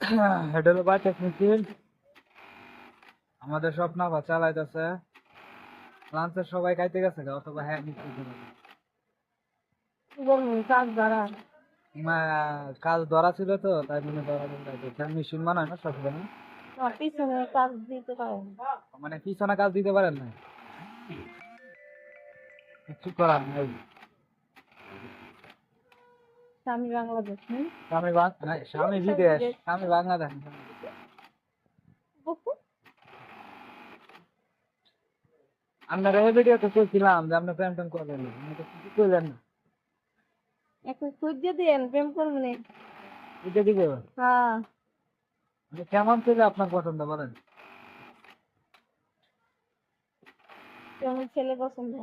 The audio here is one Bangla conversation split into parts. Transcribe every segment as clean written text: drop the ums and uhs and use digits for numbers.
এটা হলো বাইটেক মিছিল। আমাদের স্বপ্ন বা চালাইতেছে। লাঞ্চের সবাই খাইতে গেছে গা, অথবা হ্যাঁ মিছিল কাজ ধরা ছিল তো, তাই মানে ধরা মেশিন বানায় না সব সময়। পিছনে কাজ দিতে পারেন, মানে পিছনে কাজ দিতে পারেন না, কিছু করার নাই। স্বামী বাংলাদেশ নেই। স্বামী বিদেশ, স্বামী বাংলাদেশ। আপনারা এই ভিডিও তো করছিলাম যে আপনি প্রেম টেম করবেন না, আপনি তো কিছু করলেন না। এখন সূর্য দিয়েন প্রেম করবেন। এটা দিকে হ্যাঁ, কেমন ছিল আপনার পছন্দ বলেন? কেমন ছেলে পছন্দ?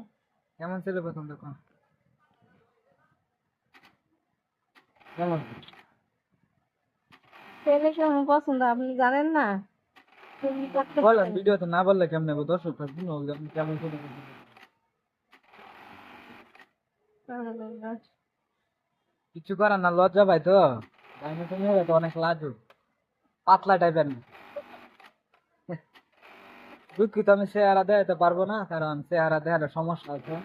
কেমন ছিল পছন্দ কোন? কেমন? ছেলে কেমন পছন্দ আপনি জানেন না? তুমি করতে বলেন, পারেন। ভিডিওতে না বললে কেমনে হবে? দর্শক শুনো যে আপনি কেমন ছিল পছন্দ। কিছু করার না, লজ্জা পাই তো। ডাইনে তুমি হবে তো অনেক লাজুক, পাতলা টাইপের না। দুঃখিত, আমি চেহারা দেখাতে পারবো না, কারণ চেহারা দেখালে সমস্যা আছে।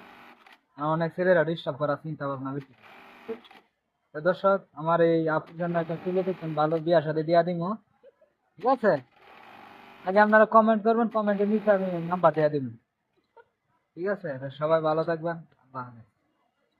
আমার অনেক ছেলেরা ডিস্টার্ব করার চিন্তা ভাবনা বেশি। তো দর্শক, আমার এই আপনার জন্য একটা তুলে দিচ্ছেন, ভালো বিয়ার সাথে দিয়া দিব, ঠিক আছে? আগে আপনারা কমেন্ট করবেন, কমেন্টের নিচে আমি নাম্বার দিয়ে দিব, ঠিক আছে? তো সবাই ভালো থাকবেন, আল্লাহ হাফেজ।